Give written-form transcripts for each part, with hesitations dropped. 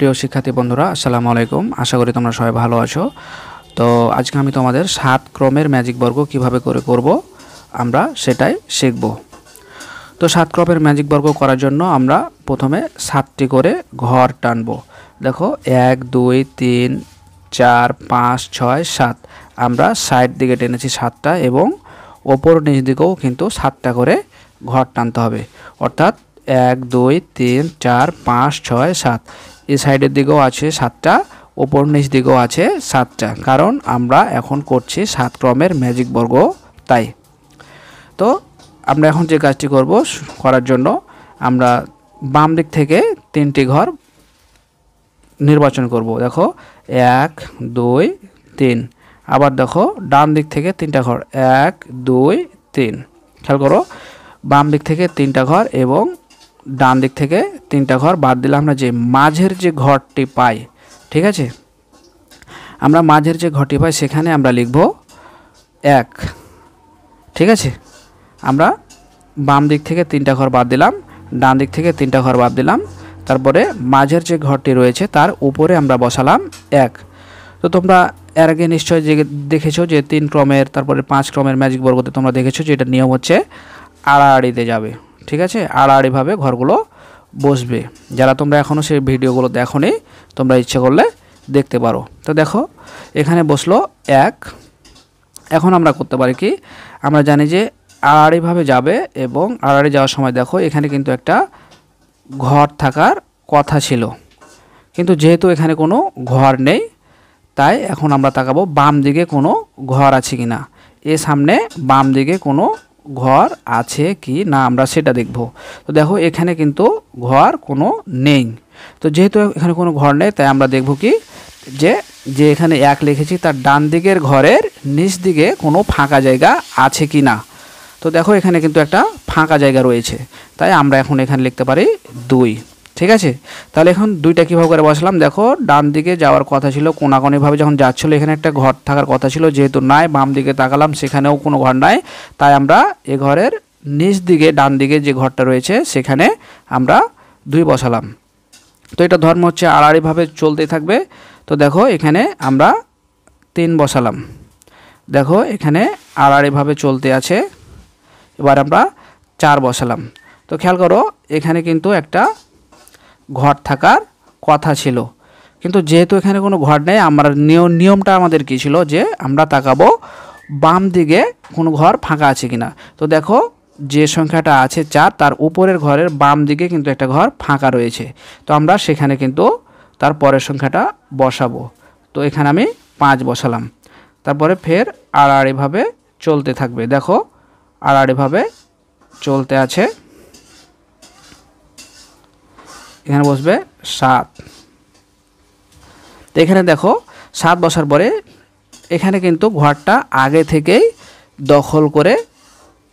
প্রিয় শিক্ষার্থী বন্ধুরা, আসসালামু আলাইকুম। আশা করি তোমরা সবাই ভালো আছো। তো আজকে আমি তোমাদের 7 ক্রমের ম্যাজিক বর্গ কিভাবে করে করব আমরা সেটাই শিখব। তো 7 ক্রমের ম্যাজিক বর্গ করার জন্য আমরা প্রথমে 7টি করে ঘর টানব। দেখো 1 2 3 4 5 6 7 আমরা সাইড দিকে টেনেছি 7টা এবং ওপর নিচ দিকেও কিন্তু 7টা করে ঘর টানতে হবে। অর্থাৎ 1 2 3 4 5 6 7 এই সাইডের দিকেও আছে 7টা, ওপর নিচ দিকেও আছে 7টা, কারণ আমরা এখন করছি 7 ক্রমের ম্যাজিক বর্গ। তাই তো আমরা এখন যে কাজটি করব করার জন্য আমরা বাম দিক থেকে 3টি ঘর নির্বাচন করব। দেখো 1 2 3, আবার দেখো ডান দিক থেকে 3টা ঘর 1 2 3। খেয়াল করো, বাম দিক থেকে 3টা ঘর এবং ডান দিক থেকে 3টা ঘর বাদ দিলে আমরা যে মাঝের যে ঘরটি পাই, ঠিক আছে, আমরা মাঝের যে ঘরটি পাই সেখানে আমরা লিখব 1। ঠিক আছে, আমরা বাম দিক থেকে 3টা ঘর বাদ দিলাম, ডান দিক থেকে 3টা ঘর বাদ দিলাম, তারপরে মাঝের যে ঘরটি রয়েছে তার উপরে আমরা বসালাম 1। তো তোমরা এর আগে নিশ্চয়ই যে দেখেছো যে 3 ক্রমের তারপরে 5 ক্রমের ম্যাজিক বর্গতে তোমরা দেখেছো যে এটা নিয়ম হচ্ছে আড়াআড়িতে যাবে। ঠিক আছে, আড়াআড়িভাবে ঘরগুলো বসবে। যারা তোমরা এখনও সেই ভিডিওগুলো দেখোনি তোমরা ইচ্ছে করলে দেখতে পারো। তো দেখো এখানে বসলো 1। এখন আমরা করতে পারি কি, আমরা জানি যে আড়াআড়িভাবে যাবে এবং আড়াআড়ি যাওয়ার সময় দেখো এখানে কিন্তু একটা ঘর থাকার কথা ছিল, কিন্তু যেহেতু এখানে কোনো ঘর নেই তাই এখন আমরা তাকাবো বাম দিকে কোনো ঘর আছে কি না। এর সামনে বাম দিকে কোনো ঘর আছে কি না আমরা সেটা দেখব। তো দেখো এখানে কিন্তু ঘর কোনো নেই। তো যেহেতু এখানে কোনো ঘর নেই তাই আমরা দেখব কি যে এখানে 1 লিখেছি তার ডান দিকের ঘরের নিচ দিকে কোনো ফাঁকা জায়গা আছে কি না। তো দেখো এখানে কিন্তু একটা ফাঁকা জায়গা রয়েছে, তাই আমরা এখন এখানে লিখতে পারি 2। ঠিক আছে, তাহলে এখন 2টা কীভাবে করে বসালাম, দেখো ডান দিকে যাওয়ার কথা ছিল, কোনাকোনিভাবে যখন যাচ্ছিলো এখানে একটা ঘর থাকার কথা ছিল, যেহেতু নাই বাম দিকে তাকালাম সেখানেও কোনো ঘর নাই, তাই আমরা এ ঘরের নিচ দিকে ডান দিকে যে ঘরটা রয়েছে সেখানে আমরা 2 বসালাম। তো এটা ধর্ম হচ্ছে আড়াআড়িভাবে চলতেই থাকবে। তো দেখো এখানে আমরা 3 বসালাম, দেখো এখানে আড়াআড়িভাবে চলতে আছে। এবার আমরা 4 বসালাম। তো খেয়াল করো এখানে কিন্তু একটা ঘর থাকার কথা ছিল, কিন্তু যেহেতু এখানে কোনো ঘর নেই আমরা নিয়মটা আমাদের কী ছিল যে আমরা তাকাবো বাম দিকে কোনো ঘর ফাঁকা আছে কিনা। তো দেখো যে সংখ্যাটা আছে 4 তার উপরের ঘরের বাম দিকে কিন্তু একটা ঘর ফাঁকা রয়েছে, তো আমরা সেখানে কিন্তু তার পরের সংখ্যাটা বসাবো। তো এখানে আমি 5 বসালাম। তারপরে ফের আড়াআড়িভাবে চলতে থাকবে, দেখো আড়াআড়িভাবে চলতে আছে। এখানে বসবে 7। তো এখানে দেখো 7 বসার পরে এখানে কিন্তু ঘরটা আগে থেকেই দখল করে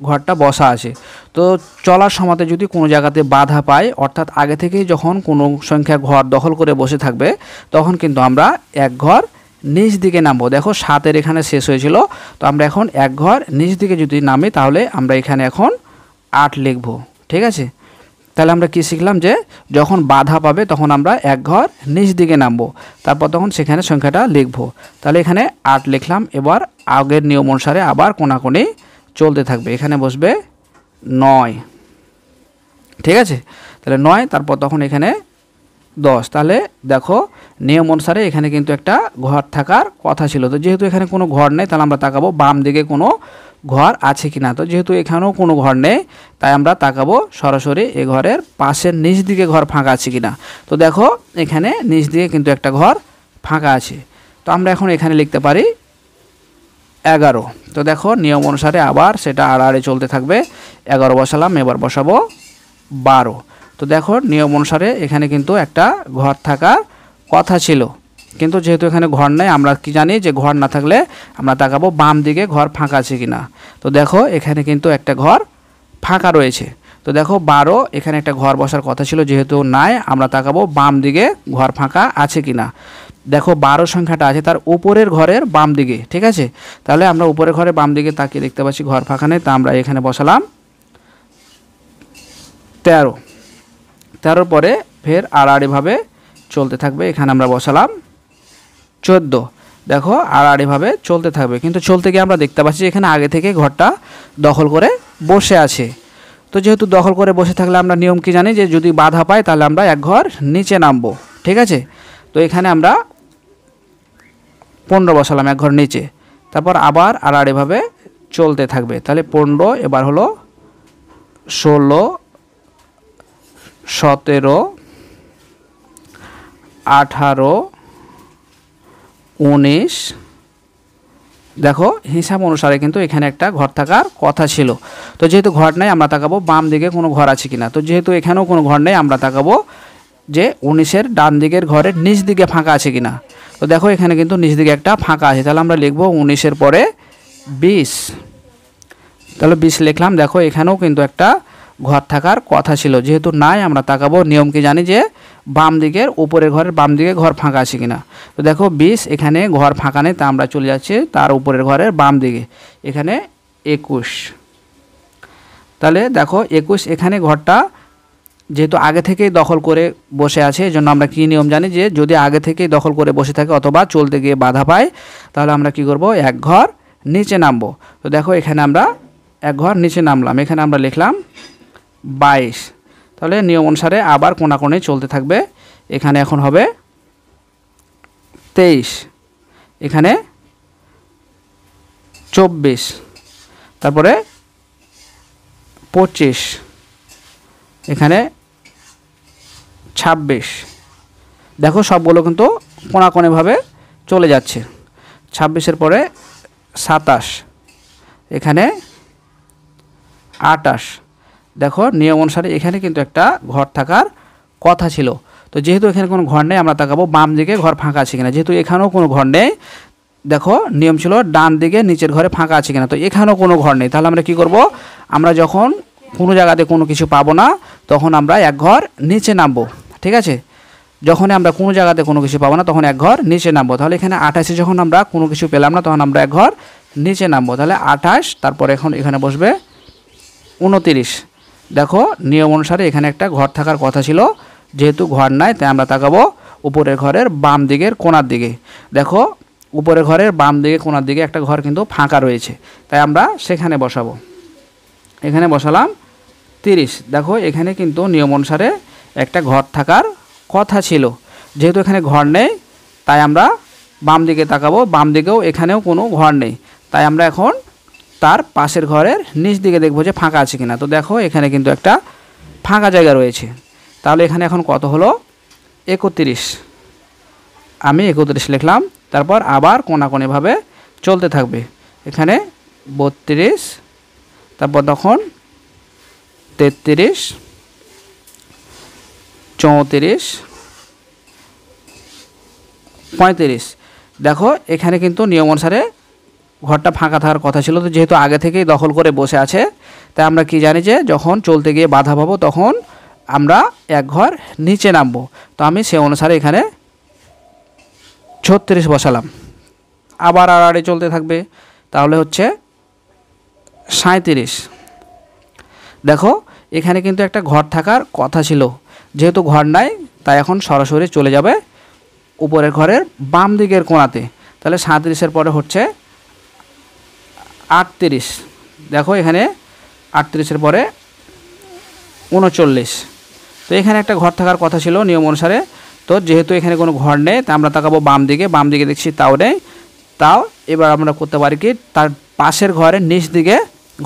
ঘরটা বসা আছে। তো চলার সময়তে যদি কোনো জায়গাতে বাধা পাই, অর্থাৎ আগে থেকেই যখন কোনো সংখ্যা ঘর দখল করে বসে থাকবে তখন কিন্তু আমরা 1 ঘর নিচ দিকে নামবো। দেখো 7-এর এখানে শেষ হয়েছিল, তো আমরা এখন 1 ঘর নিচ দিকে যদি নামি তাহলে আমরা এখানে এখন 8 লিখব। ঠিক আছে, তাহলে আমরা কি শিখলাম যে যখন বাধা পাবে তখন আমরা 1 ঘর নিচ দিকে নামবো, তারপর তখন সেখানে সংখ্যাটা লিখব। তাহলে এখানে 8 লিখলাম। এবার আগের নিয়ম অনুসারে আবার কোনাকুনি চলতে থাকবে, এখানে বসবে 9। ঠিক আছে, তাহলে 9, তারপর তখন এখানে 10। তাহলে দেখো নিয়ম অনুসারে এখানে কিন্তু একটা ঘর থাকার কথা ছিল, তো যেহেতু এখানে কোনো ঘর নেই তাহলে আমরা তাকাবো বাম দিকে কোনো ঘর আছে কিনা। তো যেহেতু এখানেও কোনো ঘর নেই তাই আমরা তাকাবো সরাসরি এ ঘরের পাশের নিচ দিকে ঘর ফাঁকা আছে কিনা। তো দেখো এখানে নিচ দিকে কিন্তু একটা ঘর ফাঁকা আছে, তো আমরা এখন এখানে লিখতে পারি 11। তো দেখো নিয়ম অনুসারে আবার সেটা আড়াআড়ি চলতে থাকবে। 11 বসালাম, এবার বসাবো 12। তো দেখো নিয়ম অনুসারে এখানে কিন্তু একটা ঘর থাকার কথা ছিল, কিন্তু যেহেতু এখানে ঘর নেই আমরা কি জানি যে ঘর না থাকলে আমরা তাকাবো বাম দিকে ঘর ফাঁকা আছে কিনা। তো দেখো এখানে কিন্তু একটা ঘর ফাঁকা রয়েছে। তো দেখো 12, এখানে একটা ঘর বসার কথা ছিল, যেহেতু নাই আমরা তাকাবো বাম দিকে ঘর ফাঁকা আছে কিনা। দেখো 12 সংখ্যাটা আছে তার উপরের ঘরের বাম দিকে। ঠিক আছে, তাহলে আমরা উপরের ঘরের বাম দিকে তাকিয়ে দেখতে পাচ্ছি ঘর ফাঁকা নেই, তা আমরা এখানে বসালাম 13। 13 পরে ফের আড়াআড়িভাবে চলতে থাকবে। এখানে আমরা বসালাম 14। দেখো আর এভাবে চলতে থাকবে, কিন্তু চলতে গিয়ে আমরা দেখতে পাচ্ছি এখানে আগে থেকে ঘরটা দখল করে বসে আছে। তো যেহেতু দখল করে বসে থাকলে আমরা নিয়ম কি জানি যে যদি বাধা পাই তাহলে আমরা এক ঘর নিচে নামবো, ঠিক আছে। তো এখানে আমরা 15 বসালাম এক ঘর নিচে, তারপর আবার আর এভাবে চলতে থাকবে। তাহলে 15, এবার হলো 16, 17, 18, 19। দেখো হিসাব অনুসারে কিন্তু এখানে একটা ঘর থাকার কথা ছিল। তো যেহেতু ঘর নেই আমরা তাকাবো বাম দিকে কোনো ঘর আছে কিনা। তো যেহেতু এখানেও কোনো ঘর নেই আমরা তাকাবো যে 19-এর ডান দিকের ঘরের নিচ দিকে ফাঁকা আছে কিনা। তো দেখো এখানে কিন্তু নিচ দিকে একটা ফাঁকা আছে, তাহলে আমরা লিখবো 19-এর পরে 20। তাহলে 20 লিখলাম। দেখো এখানেও কিন্তু একটা ঘর থাকার কথা ছিল, যেহেতু নাই আমরা তাকাবো নিয়ম কি জানি যে বাম দিকের উপরের ঘরের বাম দিকে ঘর ফাঁকা আছে কিনা। তো দেখো 20, এখানে ঘর ফাঁকা নেই, তা আমরা চলে যাচ্ছি তার উপরের ঘরের বাম দিকে, এখানে 21। তাহলে দেখো 21, এখানে ঘরটা যেহেতু আগে থেকেই দখল করে বসে আছে, এই জন্য আমরা কী নিয়ম জানি যে যদি আগে থেকেই দখল করে বসে থাকে অথবা চলতে গিয়ে বাধা পায় তাহলে আমরা কি করব, এক ঘর নিচে নামবো। তো দেখো এখানে আমরা এক ঘর নিচে নামলাম, এখানে আমরা লিখলাম 22। তাহলে নিয়ম অনুসারে আবার কোণাকোণে চলতে থাকবে। এখানে এখন হবে 23, এখানে 24, তারপরে 25, এখানে 26। দেখো সবগুলো কিন্তু কোণাকোণেভাবে চলে যাচ্ছে। 26-এর পরে 27, এখানে 28। দেখো নিয়ম অনুসারে এখানে কিন্তু একটা ঘর থাকার কথা ছিল। তো যেহেতু এখানে কোনো ঘর নেই আমরা তাকাবো বাম দিকে ঘর ফাঁকা আছে কিনা। যেহেতু এখানেও কোনো ঘর নেই, দেখো নিয়ম ছিল ডান দিকে নিচের ঘরে ফাঁকা আছে কিনা। তো এখানেও কোনো ঘর নেই, তাহলে আমরা কি করব, আমরা যখন কোনো জায়গাতে কোনো কিছু পাবো না তখন আমরা এক ঘর নিচে নামবো, ঠিক আছে। যখন আমরা কোনো জায়গাতে কোনো কিছু পাবো না তখন এক ঘর নিচে নামবো। তাহলে এখানে 28-এ যখন আমরা কোনো কিছু পেলাম না তখন আমরা এক ঘর নিচে নামবো। তাহলে 28, তারপর এখন এখানে বসবে 29। দেখো নিয়ম অনুসারে এখানে একটা ঘর থাকার কথা ছিল, যেহেতু ঘর নাই তাই আমরা তাকাবো উপরের ঘরের বাম দিকের কোণার দিকে। দেখো উপরের ঘরের বাম দিকে কোণার দিকে একটা ঘর কিন্তু ফাঁকা রয়েছে, তাই আমরা সেখানে বসাবো। এখানে বসালাম 30। দেখো এখানে কিন্তু নিয়ম অনুসারে একটা ঘর থাকার কথা ছিল, যেহেতু এখানে ঘর নেই তাই আমরা বাম দিকে তাকাবো। বাম দিকেও এখানেও কোনো ঘর নেই, তাই আমরা এখন তার পাশের ঘরের নিচ দিকে দেখবো যে ফাঁকা আছে কিনা। তো দেখো এখানে কিন্তু একটা ফাঁকা জায়গা রয়েছে, তাহলে এখানে এখন কত হলো, 31। আমি 31 লিখলাম, তারপর আবার কোণাকোণিভাবে চলতে থাকবে। এখানে 32, তারপর তখন 33, 34, 35। দেখো এখানে কিন্তু নিয়ম অনুসারে ঘরটা ফাঁকা থাকার কথা ছিল। তো যেহেতু আগে থেকেই দখল করে বসে আছে তাই আমরা কি জানি যে যখন চলতে গিয়ে বাধা পাবো তখন আমরা এক ঘর নিচে নামবো। তো আমি সে অনুসারে এখানে 36 বসালাম। আবার আড়াআড়ি চলতে থাকবে, তাহলে হচ্ছে 37। দেখো এখানে কিন্তু একটা ঘর থাকার কথা ছিল, যেহেতু ঘর নাই তাই এখন সরাসরি চলে যাবে উপরের ঘরের বাম দিকের কোণাতে। তাহলে 37-এর পরে হচ্ছে 38। দেখো এখানে 38-এর পরে 39। তো এখানে একটা ঘর থাকার কথা ছিল নিয়ম অনুসারে। তো যেহেতু এখানে কোনো ঘর নেই তাই আমরা তাকাবো বাম দিকে। বাম দিকে দেখছি তাও নেই, তাও এবার আমরা করতে পারি কি তার পাশের ঘরের নিচ দিকে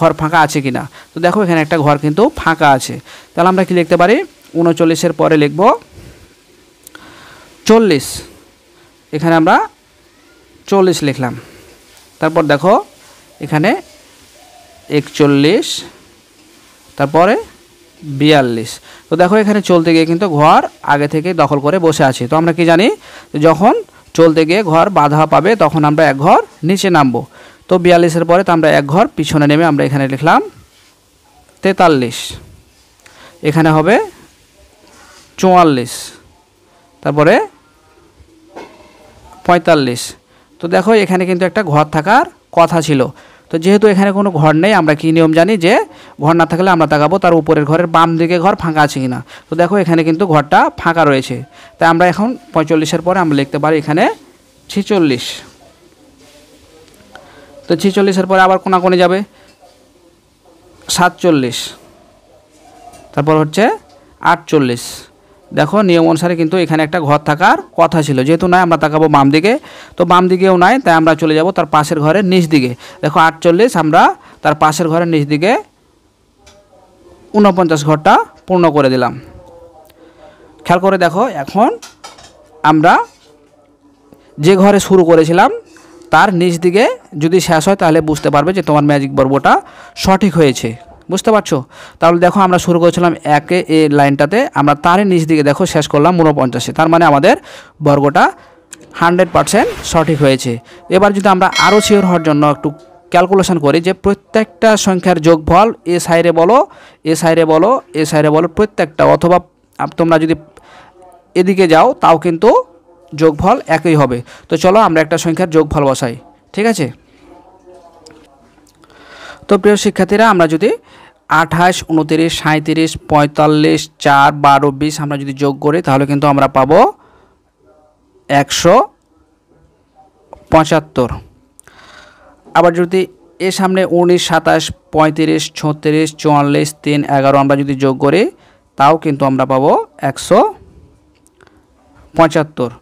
ঘর ফাঁকা আছে কিনা। তো দেখো এখানে একটা ঘর কিন্তু ফাঁকা আছে, তাহলে আমরা কি লিখতে পারি, 39-এর পরে লিখব 40। এখানে আমরা 40 লিখলাম, তারপর দেখো এখানে 41, তারপরে 42। তো দেখো এখানে চলতে গিয়ে কিন্তু ঘর আগে থেকে দখল করে বসে আছে। তো আমরা কি জানি, যখন চলতে গিয়ে ঘর বাধা পাবে তখন আমরা এক ঘর নিচে নামবো। তো 42-এর পরে তো আমরা এক ঘর পিছনে নেমে আমরা এখানে লিখলাম 43। এখানে হবে 44, তারপরে 45। তো দেখো এখানে কিন্তু একটা ঘর থাকার কথা ছিল। তো তো যেহেতু এখানে কোনো ঘর নেই, আমরা কি নিয়ম জানি যে ঘর না থাকলে আমরা তাকাবো তার উপরের ঘরের বাম দিকে ঘর ফাঁকা আছে কিনা। তো দেখো এখানে কিন্তু ঘরটা ফাঁকা রয়েছে, তাই আমরা এখন 45-এর পরে আমরা লিখতে পারি এখানে 46। তো 46-এর পরে আবার কোনাকুনি যাবে 47, তারপর হচ্ছে 48। দেখো নিয়ম অনুসারে কিন্তু এখানে একটা ঘর থাকার কথা ছিল, যেহেতু নাই আমরা তাকাবো বাম দিকে, তো বাম দিকেও নাই, তাই আমরা চলে যাব তার পাশের ঘরের নিচ দিকে। দেখো 48, আমরা তার পাশের ঘরের নিচ দিকে 49 ঘরটা পূর্ণ করে দিলাম। খেয়াল করে দেখো এখন আমরা যে ঘরে শুরু করেছিলাম তার নিচ দিকে যদি শেষ হয় তাহলে বুঝতে পারবে যে তোমার ম্যাজিক বর্গটা সঠিক হয়েছে। বুঝতে পারছো? তাহলে দেখো আমরা শুরু করেছিলাম 1-এ এই লাইনটাতে, আমরা তারই নিচ দিকে দেখো শেষ করলাম 49-এ, তার মানে আমাদের বর্গটা 100% সঠিক হয়েছে। এবার যদি আমরা আরও শিওর হওয়ার জন্য একটু ক্যালকুলেশন করি যে প্রত্যেকটা সংখ্যার যোগফল এ সাইডে বলো, এ সাইডে বলো, এ সাইডে বলো, প্রত্যেকটা, অথবা তোমরা যদি এদিকে যাও তাও কিন্তু যোগফল একই হবে। তো চলো আমরা একটা সংখ্যার যোগফল বসাই, ঠিক আছে? তো প্রিয় শিক্ষার্থীরা, আমরা যদি 28, 29, 37, 45, 4, 12, 20 আমরা যদি যোগ করি তাহলে কিন্তু আমরা পাবো 175। আবার যদি এর সামনে 19, 27, 35, 36, 44, 3, 11 আমরা যদি যোগ করি তাও কিন্তু আমরা পাবো 175।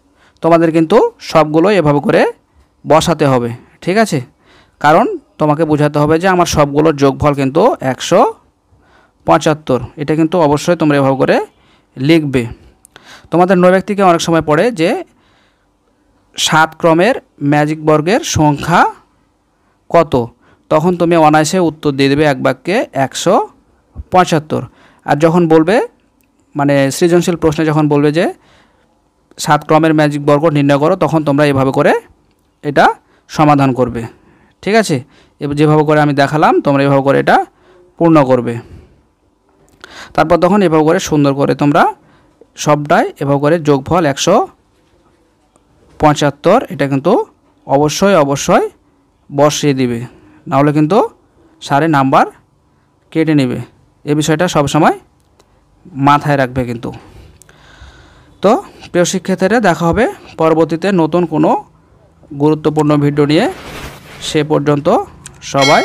তোমাদের কিন্তু সবগুলো এভাবে করে বসাতে হবে, ঠিক আছে? কারণ তোমাকে বোঝাতে হবে যে আমার সবগুলোর যোগফল কিন্তু 175। এটা কিন্তু অবশ্যই তোমরা এভাবে করে লিখবে। তোমাদের নৈর্ব্যক্তিকে অনেক সময় পড়ে যে 7 ক্রমের ম্যাজিক বর্গের সংখ্যা কত, তখন তুমি অনায়াসে উত্তর দিয়ে দেবে এক বাক্যে 175। আর যখন বলবে মানে সৃজনশীল প্রশ্নে যখন বলবে যে 7 ক্রমের ম্যাজিক বর্গ নির্ণয় করো, তখন তোমরা এভাবে করে এটা সমাধান করবে, ঠিক আছে? এবার যেভাবে করে আমি দেখালাম তোমরা এভাবে করে এটা পূর্ণ করবে। তারপর তখন এভাবে করে সুন্দর করে তোমরা সবটাই এভাবে করে যোগফল 175 এটা কিন্তু অবশ্যই অবশ্যই বসিয়ে দিবে, নাহলে কিন্তু সারে নাম্বার কেটে নেবে। এই বিষয়টা সবসময় মাথায় রাখবে কিন্তু। তো প্রিয় শিক্ষার্থীরা, দেখা হবে পরবর্তীতে নতুন কোনো গুরুত্বপূর্ণ ভিডিও নিয়ে। সে পর্যন্ত সবাই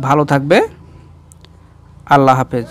ভালো থাকবে। আল্লাহ হাফেজ।